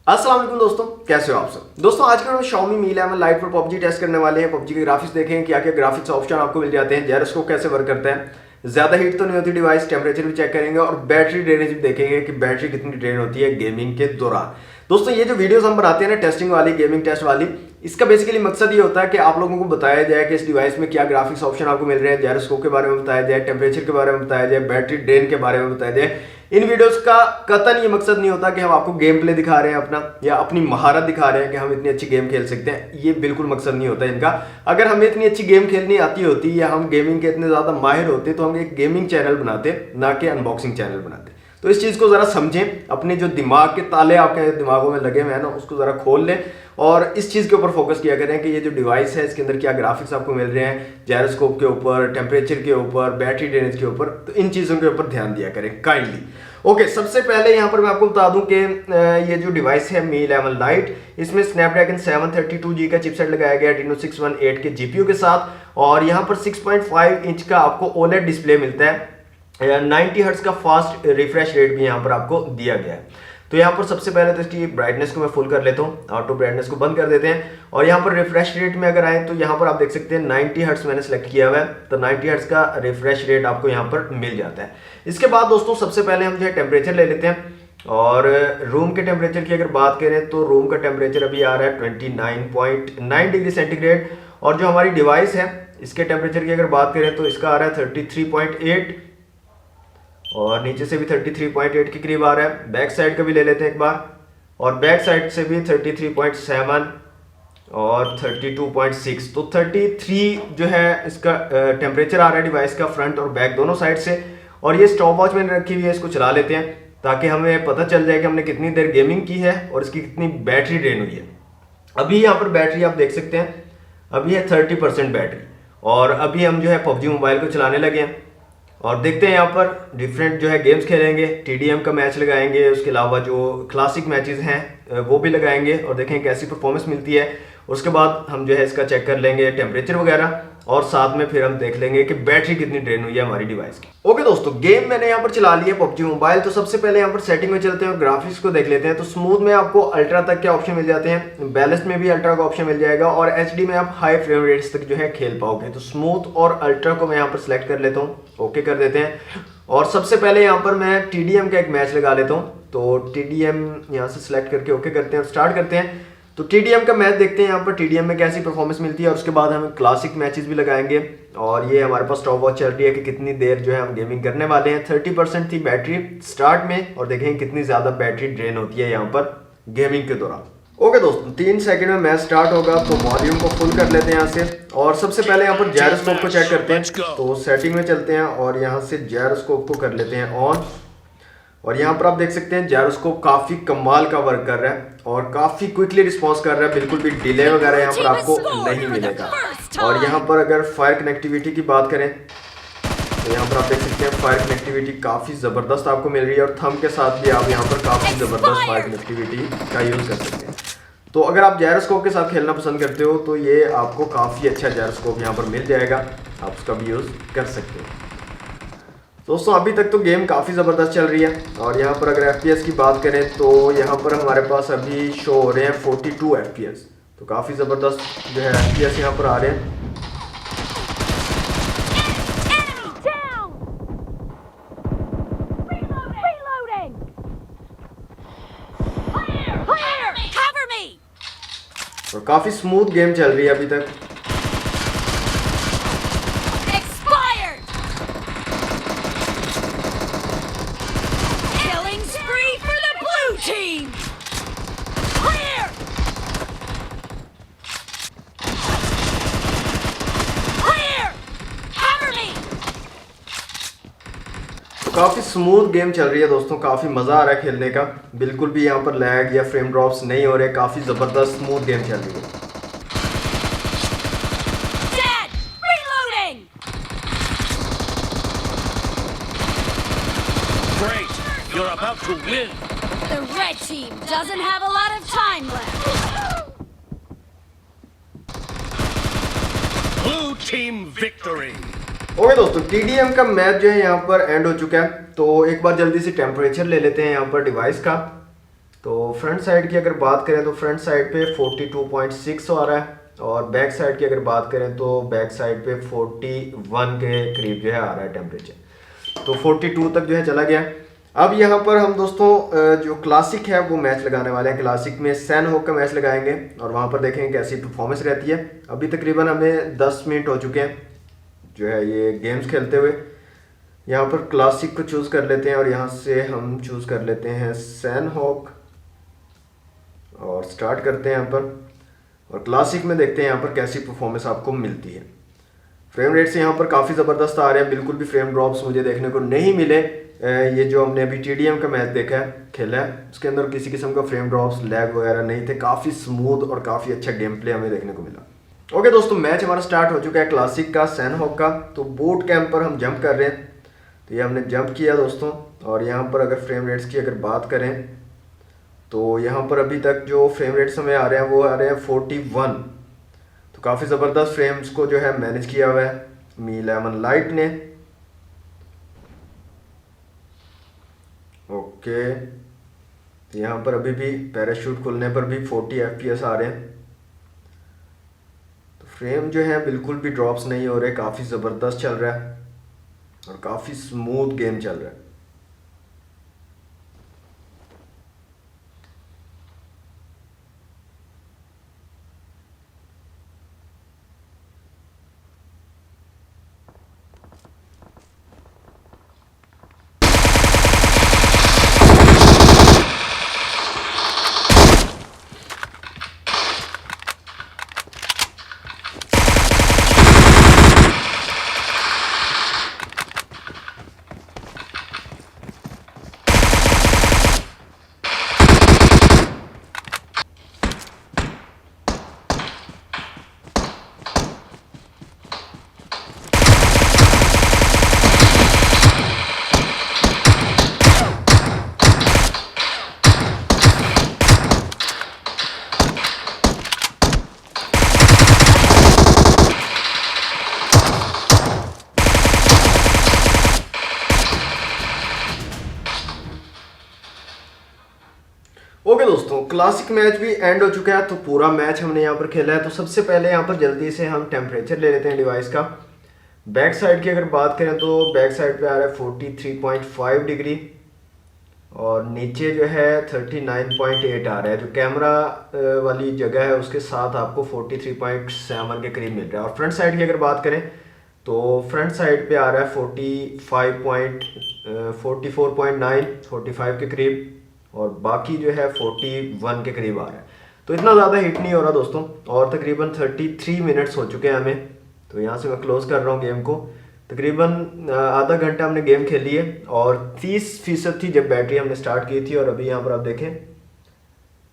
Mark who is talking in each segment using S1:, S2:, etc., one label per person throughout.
S1: अस्सलाम वालेकुम दोस्तों, कैसे हो आप सब। दोस्तों आज के वीडियो में Xiaomi Mi 11 Lite पर PUBG टेस्ट करने वाले हैं। PUBG के ग्राफिक्स देखें, क्या क्या ग्राफिक्स ऑप्शन आपको मिल जाते हैं, जायरोस्कोप कैसे वर्क करता है, ज्यादा हीट तो नहीं होती डिवाइस, टेम्परेचर भी चेक करेंगे और बैटरी ड्रेनेज भी देखेंगे कि बैटरी कितनी ड्रेन होती है गेमिंग के दौरान। दोस्तों ये जो वीडियोस हम बनाते हैं ना टेस्टिंग वाली, गेमिंग टेस्ट वाली, इसका बेसिकली मकसद ये होता है कि आप लोगों को बताया जाए कि इस डिवाइस में क्या ग्राफिक्स ऑप्शन आपको मिल रहे हैं, जायरोस्कोप के बारे में बताया जाए, टेम्परेचर के बारे में बताया जाए, बैटरी ड्रेन के बारे में बताया जाए। इन वीडियोस का कतई ये मकसद नहीं होता कि हम आपको गेम प्ले दिखा रहे हैं अपना या अपनी महारत दिखा रहे हैं कि हम इतनी अच्छी गेम खेल सकते हैं। ये बिल्कुल मकसद नहीं होता इनका। अगर हमें इतनी अच्छी गेम खेलनी आती होती या हम गेमिंग के इतने ज्यादा माहिर होते तो हम एक गेमिंग चैनल बनाते, ना कि अनबॉक्सिंग चैनल बनाते। तो इस चीज को जरा समझें, अपने जो दिमाग के ताले आपके दिमागों में लगे हुए हैं ना उसको जरा खोल लें और इस चीज के ऊपर फोकस किया करें कि ये जो डिवाइस है इसके अंदर क्या ग्राफिक्स आपको मिल रहे हैं, जायरोस्कोप के ऊपर, टेम्परेचर के ऊपर, बैटरी ड्रेनेज के ऊपर। तो इन चीजों के ऊपर ध्यान दिया करें काइंडली। ओके, सबसे पहले यहाँ पर मैं आपको बता दूं कि ये जो डिवाइस है Mi 11 Lite, इसमें स्नैपड्रैगन 732G का चिपसेट लगाया गया Adreno 618 के जीपीयू के साथ और यहाँ पर 6.5 इंच का आपको OLED डिस्प्ले मिलता है। 90 हर्ट्ज का फास्ट रिफ्रेश रेट भी यहाँ पर आपको दिया गया है। तो यहाँ पर सबसे पहले तो इसकी ब्राइटनेस को मैं फुल कर लेता हूँ, ऑटो ब्राइटनेस को बंद कर देते हैं और यहाँ पर रिफ्रेश रेट में अगर आए तो यहाँ पर आप देख सकते हैं 90 हर्ट्ज मैंने सेलेक्ट किया हुआ है, तो 90 हर्ट्ज का रिफ्रेश रेट आपको यहाँ पर मिल जाता है। इसके बाद दोस्तों सबसे पहले हम जो है टेम्परेचर ले लेते हैं और रूम के टेम्परेचर की अगर बात करें तो रूम का टेम्परेचर अभी आ रहा है 29.9 डिग्री सेंटीग्रेड और जो हमारी डिवाइस है इसके टेम्परेचर की अगर बात करें तो इसका आ रहा है 33.8 और नीचे से भी 33.8 के करीब आ रहा है। बैक साइड का भी ले लेते हैं एक बार और बैक साइड से भी 33.7 और 32.6, तो 33 जो है इसका टेम्परेचर आ रहा है डिवाइस का फ्रंट और बैक दोनों साइड से। और ये स्टॉप वॉच मैंने रखी हुई है, इसको चला लेते हैं ताकि हमें पता चल जाए कि हमने कितनी देर गेमिंग की है और इसकी कितनी बैटरी ड्रेन हुई है। अभी यहाँ पर बैटरी आप देख सकते हैं, अभी है 30% बैटरी और अभी हम जो है PUBG मोबाइल को चलाने लगे हैं और देखते हैं यहाँ पर डिफरेंट जो है गेम्स खेलेंगे, TDM का मैच लगाएंगे, उसके अलावा जो क्लासिक मैचेस हैं वो भी लगाएंगे और देखें कैसी परफॉर्मेंस मिलती है। उसके बाद हम जो है इसका चेक कर लेंगे टेम्परेचर वगैरह और साथ में फिर हम देख लेंगे कि बैटरी कितनी ड्रेन हुई है हमारी डिवाइस की। ओके दोस्तों, गेम मैंने यहाँ पर चला लिया PUBG मोबाइल। तो सबसे पहले यहाँ पर सेटिंग में चलते हैं और ग्राफिक्स को देख लेते हैं। तो स्मूथ में आपको अल्ट्रा तक के ऑप्शन मिल जाते हैं, बैलेंस्ड में भी अल्ट्रा का ऑप्शन मिल जाएगा और HD में आप हाई फ्रेम रेट्स तक जो है खेल पाओगे। तो स्मूथ और अल्ट्रा को मैं यहाँ पर सिलेक्ट कर लेता हूँ, ओके कर देते हैं और सबसे पहले यहाँ पर मैं TDM का एक मैच लगा लेता हूँ। तो TDM यहाँ से सिलेक्ट करके ओके करते हैं और स्टार्ट करते हैं। तो TDM का मैच देखते हैं यहाँ पर TDM में कैसी परफॉर्मेंस मिलती है और उसके बाद हम क्लासिक मैचेस भी लगाएंगे और ये हमारे पास स्टॉप वॉच चल रही है कि कितनी देर जो है हम गेमिंग करने वाले हैं। 30% थी बैटरी स्टार्ट में और देखें कितनी ज्यादा बैटरी ड्रेन होती है यहाँ पर गेमिंग के दौरान। ओके दोस्तों, 3 सेकंड में मैच स्टार्ट होगा तो वॉल्यूम को फुल कर लेते हैं यहाँ से और सबसे पहले यहाँ पर जायरोस्कोप को चेक करते हैं। तो सेटिंग में चलते हैं और यहाँ से जायरोस्कोप को कर लेते हैं ऑन और यहाँ पर आप देख सकते हैं जायरोस्कोप काफी कमाल का वर्क कर रहा है और काफी क्विकली रिस्पॉन्स कर रहा है, बिल्कुल भी डिले वगैरह यहाँ पर आपको नहीं मिलेगा। और यहाँ पर अगर फायर कनेक्टिविटी की बात करें तो यहाँ पर आप देख सकते हैं फायर कनेक्टिविटी काफी जबरदस्त आपको मिल रही है और थंब के साथ भी आप यहाँ पर काफी जबरदस्त फायर कनेक्टिविटी का यूज कर सकते हैं। तो अगर आप जायरोस्कोप के साथ खेलना पसंद करते हो तो ये आपको काफी अच्छा जायरोस्कोप यहाँ पर मिल जाएगा, आप उसका भी यूज कर सकते हो। दोस्तों अभी तक तो गेम काफ़ी ज़बरदस्त चल रही है और यहाँ पर अगर FPS की बात करें तो यहाँ पर हमारे पास अभी शो हो रहे हैं 42 FPS, तो काफ़ी ज़बरदस्त जो है FPS यहाँ पर आ रहे हैं। और काफ़ी स्मूथ गेम चल रही है अभी तक। काफी स्मूथ गेम चल रही है दोस्तों, काफी मजा आ रहा है खेलने का, बिल्कुल भी यहाँ पर लैग या फ्रेम ड्रॉप्स नहीं हो रहे, काफी जबरदस्त स्मूथ गेम चल रही है।
S2: Great, you're about to win.
S3: The red team doesn't have a lot of time left.
S2: Blue team victory.
S1: Okay दोस्तों, TDM का मैच जो है यहाँ पर एंड हो चुका है। तो एक बार जल्दी से टेम्परेचर ले लेते हैं यहाँ पर डिवाइस का। तो फ्रंट साइड की अगर बात करें तो फ्रंट साइड पे 42.6 आ रहा है, और बैक साइड की अगर बात करें तो बैक साइड पे 41 के करीब जो है आ रहा है टेम्परेचर। तो 42 तक जो है चला गया। अब यहाँ पर हम दोस्तों जो क्लासिक है वो मैच लगाने वाले हैं। क्लासिक में सैन होक का मैच लगाएंगे और वहाँ पर देखेंगे कैसी परफॉर्मेंस रहती है। अभी तकरीबन हमें 10 मिनट हो चुके हैं जो है ये गेम्स खेलते हुए। यहाँ पर क्लासिक को चूज़ कर लेते हैं और यहाँ से हम चूज़ कर लेते हैं सैन होक और स्टार्ट करते हैं यहाँ पर। और क्लासिक में देखते हैं यहाँ पर कैसी परफॉर्मेंस आपको मिलती है। फ्रेम रेट से यहाँ पर काफ़ी ज़बरदस्त आ रहे हैं, बिल्कुल भी फ्रेम ड्रॉप्स मुझे देखने को नहीं मिले। ये जो हमने अभी TDM का मैच देखा है, खेला है, उसके अंदर किसी किस्म का फ्रेम ड्रॉप्स लैग वगैरह नहीं थे। काफ़ी स्मूथ और काफ़ी अच्छा गेम प्ले हमें देखने को मिला। ओके दोस्तों, मैच हमारा स्टार्ट हो चुका है क्लासिक का, सैन होक का। तो बोट कैंप पर हम जंप कर रहे हैं। तो ये हमने जंप किया दोस्तों, और यहाँ पर अगर फ्रेम रेट्स की अगर बात करें तो यहाँ पर अभी तक जो फ्रेम रेट्स हमें आ रहे हैं वो आ रहे हैं 41। तो काफ़ी ज़बरदस्त फ्रेम्स को जो है मैनेज किया हुआ है मी 11 लाइट ने। ओके, तो यहाँ पर अभी भी पैराशूट खुलने पर भी 40 FPS आ रहे हैं। तो फ्रेम जो है बिल्कुल भी ड्रॉप्स नहीं हो रहे, काफ़ी ज़बरदस्त चल रहा है और काफ़ी स्मूथ गेम चल रहा है। ओके दोस्तों, क्लासिक मैच भी एंड हो चुका है। तो पूरा मैच हमने यहाँ पर खेला है। तो सबसे पहले यहाँ पर जल्दी से हम टेम्परेचर ले लेते हैं डिवाइस का। बैक साइड की अगर बात करें तो बैक साइड पे आ रहा है 43.5 डिग्री, और नीचे जो है 39.8 आ रहा है। जो कैमरा वाली जगह है उसके साथ आपको 43.7 के करीब मिल रहा है। और फ्रंट साइड की अगर बात करें तो फ्रंट साइड पे आ रहा है 44.9 45 के करीब, और बाकी जो है 41 के करीब आ रहा है। तो इतना ज़्यादा हिट नहीं हो रहा दोस्तों, और तकरीबन 33 मिनट्स हो चुके हैं हमें। तो यहाँ से मैं क्लोज कर रहा हूँ गेम को। तकरीबन आधा घंटा हमने गेम खेली है, और 30% थी जब बैटरी हमने स्टार्ट की थी, और अभी यहाँ पर आप देखें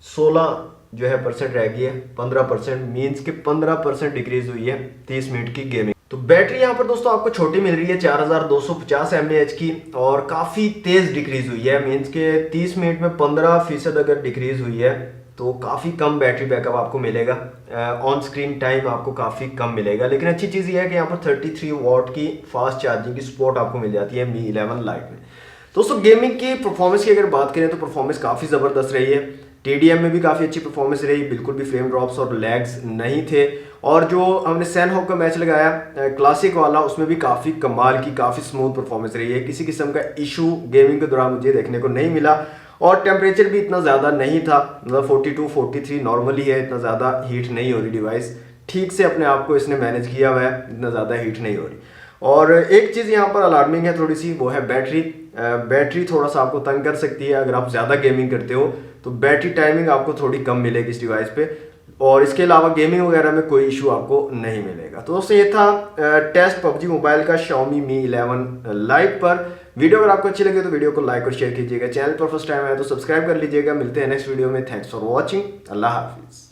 S1: 16 जो है % रह गई है। 15% मीन्स के 15% डिक्रीज हुई है 30 मिनट की गेमिंग। तो बैटरी यहाँ पर दोस्तों आपको छोटी मिल रही है 4250 mAh की, और काफ़ी तेज़ डिक्रीज हुई है। मीन्स के 30 मिनट में 15% अगर डिक्रीज हुई है तो काफ़ी कम बैटरी बैकअप आपको मिलेगा। ऑन स्क्रीन टाइम आपको काफ़ी कम मिलेगा। लेकिन अच्छी चीज़ ये है कि यहाँ पर 33 वॉट की फास्ट चार्जिंग की सपोर्ट आपको मिल जाती है मी 11 लाइट में। दोस्तों गेमिंग की परफॉर्मेंस की अगर बात करें तो परफॉर्मेंस काफ़ी ज़बरदस्त रही है। TDM में भी काफ़ी अच्छी परफॉर्मेंस रही, बिल्कुल भी फ्रेम ड्रॉप्स और लैग्स नहीं थे। और जो हमने सैन होक का मैच लगाया क्लासिक वाला, उसमें भी काफ़ी कमाल की काफ़ी स्मूथ परफॉर्मेंस रही है। किसी किस्म का इशू गेमिंग के दौरान मुझे देखने को नहीं मिला, और टेम्परेचर भी इतना ज़्यादा नहीं था, मतलब 42 43 नॉर्मली है, इतना ज़्यादा हीट नहीं हो रही। डिवाइस ठीक से अपने आप को इसने मैनेज किया हुआ है, इतना ज़्यादा हीट नहीं हो रही। और एक चीज़ यहाँ पर अलार्मिंग है थोड़ी सी, वो है बैटरी। बैटरी थोड़ा सा आपको तंग कर सकती है अगर आप ज़्यादा गेमिंग करते हो, तो बैटरी टाइमिंग आपको थोड़ी कम मिलेगी इस डिवाइस पे। और इसके अलावा गेमिंग वगैरह में कोई इशू आपको नहीं मिलेगा। तो दोस्तों ये था टेस्ट PUBG मोबाइल का Xiaomi Mi 11 Lite पर। वीडियो अगर आपको अच्छी लगे तो वीडियो को लाइक और शेयर कीजिएगा। चैनल पर फर्स्ट टाइम आए तो सब्सक्राइब कर लीजिएगा। मिलते हैं नेक्स्ट वीडियो में। Thanks for watching. अल्लाह हाफिज़।